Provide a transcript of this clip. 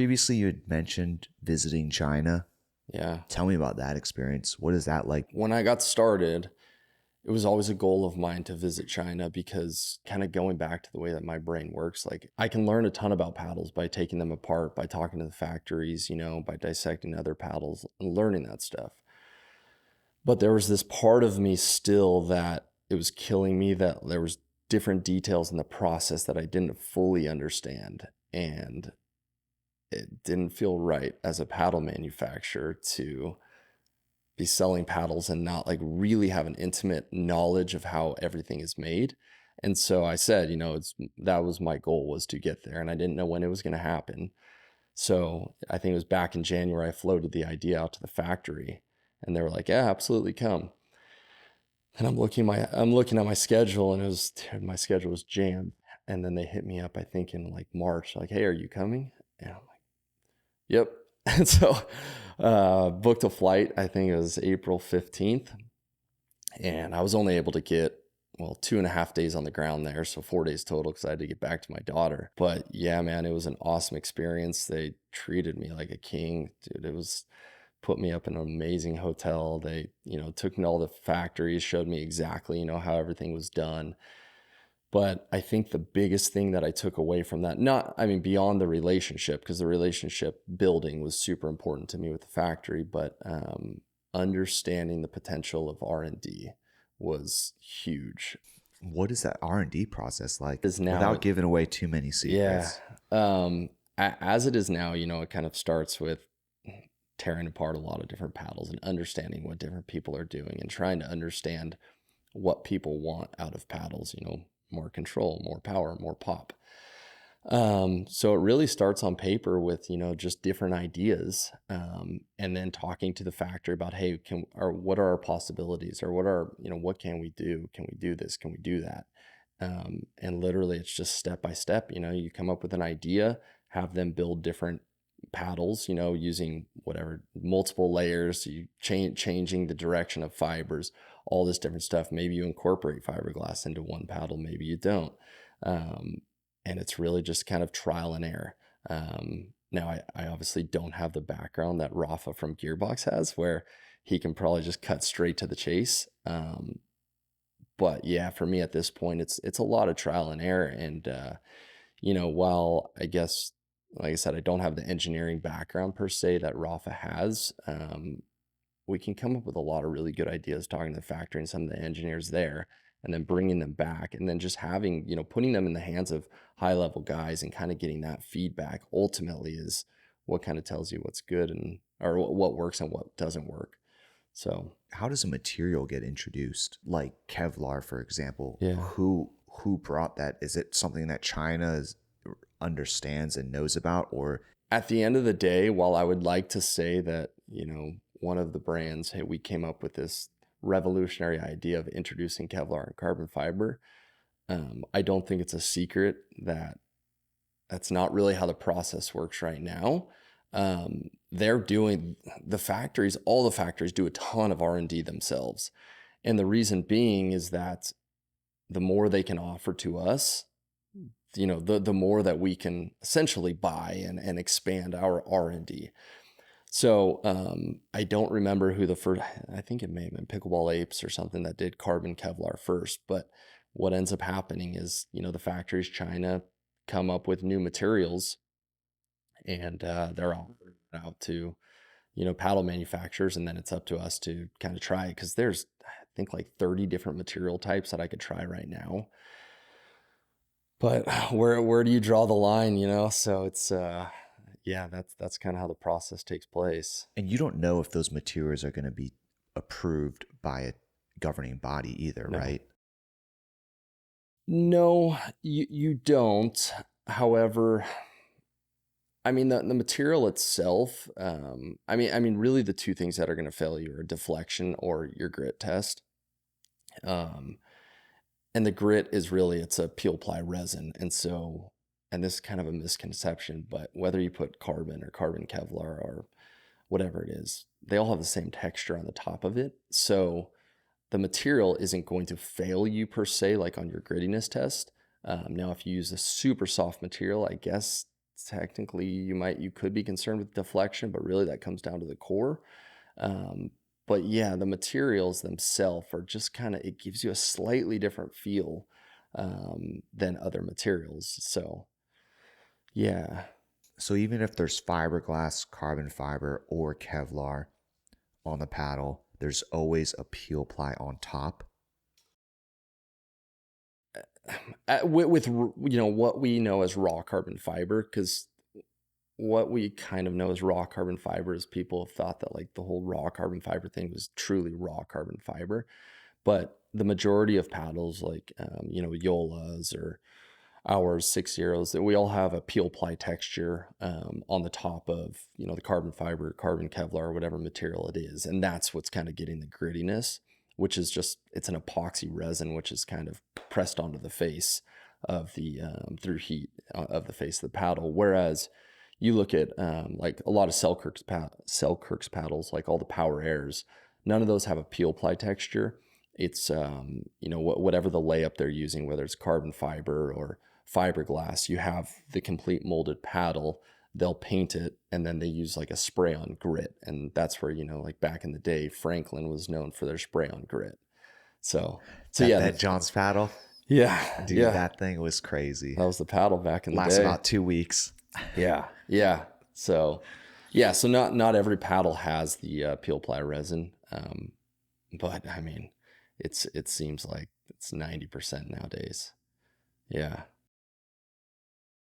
previously you had mentioned visiting China. Yeah. Tell me about that experience. What is that like? When I got started, it was always a goal of mine to visit China because kind of going back to the way that my brain works, like I can learn a ton about paddles by taking them apart, by talking to the factories, you know, by dissecting other paddles and learning that stuff. But there was this part of me still that it was killing me, that there was different details in the process that I didn't fully understand. And it didn't feel right as a paddle manufacturer to be selling paddles and not like really have an intimate knowledge of how everything is made. And so I said, you know, that was my goal, was to get there, and I didn't know when it was going to happen. So I think it was back in January, I floated the idea out to the factory, and they were like, yeah, absolutely, come. And I'm looking at my schedule, and my schedule was jammed. And then they hit me up, I think in like March, like, hey, are you coming? And I'm like, yep. And so booked a flight, I think it was April 15th. And I was only able to get, 2.5 days on the ground there. So 4 days total, because I had to get back to my daughter. But yeah, man, it was an awesome experience. They treated me like a king, dude. It was, put me up in an amazing hotel. They, took me to all the factories, showed me exactly, how everything was done. But I think the biggest thing that I took away from that, beyond the relationship, because the relationship building was super important to me with the factory, but understanding the potential of R&D was huge. What is that R&D process like? Now, without giving away too many secrets. Yeah. As it is now, it kind of starts with tearing apart a lot of different paddles and understanding what different people are doing and trying to understand what people want out of paddles, more control, more power, more pop. So it really starts on paper with, just different ideas. And then talking to the factory about, hey, what are our possibilities, or what can we do? Can we do this? Can we do that? And literally it's just step by step, you come up with an idea, have them build different paddles, using whatever, multiple layers, you changing the direction of fibers, all this different stuff. Maybe you incorporate fiberglass into one paddle, maybe you don't. And it's really just kind of trial and error. Now I obviously don't have the background that Rafa from Gearbox has, where he can probably just cut straight to the chase. But yeah, for me at this point, it's a lot of trial and error. And, while I guess, like I said, I don't have the engineering background per se that Rafa has, we can come up with a lot of really good ideas talking to the factory and some of the engineers there, and then bringing them back, and then just having, putting them in the hands of high level guys and kind of getting that feedback ultimately is what kind of tells you what's good or what works and what doesn't work. So how does a material get introduced? Like Kevlar, for example. Yeah. Who brought that? Is it something that China understands and knows about? Or at the end of the day, while I would like to say that, one of the brands, hey, we came up with this revolutionary idea of introducing Kevlar and carbon fiber, I don't think it's a secret that that's not really how the process works right now. They're doing, all the factories do a ton of R&D themselves. And the reason being is that the more they can offer to us, the more that we can essentially buy and expand our R&D. So I don't remember who the first, I think it may have been Pickleball Apes or something that did carbon Kevlar first. But what ends up happening is, the factories, China, come up with new materials, and they're offered out to, paddle manufacturers. And then it's up to us to kind of try it, because there's, I think, like 30 different material types that I could try right now. But where do you draw the line, So it's, yeah, that's kind of how the process takes place. And you don't know if those materials are going to be approved by a governing body either, No. Right? No, you don't. However, the material itself, really the two things that are going to fail you are deflection or your grit test. And the grit is really, it's a peel ply resin. And this is kind of a misconception, but whether you put carbon or carbon Kevlar or whatever it is, they all have the same texture on the top of it. So the material isn't going to fail you per se, like on your grittiness test. Now, if you use a super soft material, I guess technically you could be concerned with deflection, but really that comes down to the core. But yeah, the materials themselves are just kind of, it gives you a slightly different feel than other materials. So yeah. So even if there's fiberglass, carbon fiber, or Kevlar on the paddle, there's always a peel ply on top. With what we know as raw carbon fiber, because what we kind of know as raw carbon fiber is people have thought that like the whole raw carbon fiber thing was truly raw carbon fiber, but the majority of paddles like YOLAs or ours, SixZeros, that we all have a peel ply texture on the top of the carbon fiber, carbon Kevlar, or whatever material it is, and that's what's kind of getting the grittiness, which is just, it's an epoxy resin which is kind of pressed onto the face of the through heat of the face of the paddle. Whereas you look at like a lot of Selkirk's paddles, like all the Power Airs, none of those have a peel ply texture. It's whatever the layup they're using, whether it's carbon fiber or fiberglass, you have the complete molded paddle. They'll paint it and then they use like a spray on grit, and that's where like back in the day Franklin was known for their spray on grit. So yeah, that John's paddle, yeah, dude, yeah, that thing was crazy. that was the paddle back in the Lasts day. about 2 weeks. Yeah. So not every paddle has the peel ply resin, but I mean, it seems like it's 90% nowadays. Yeah.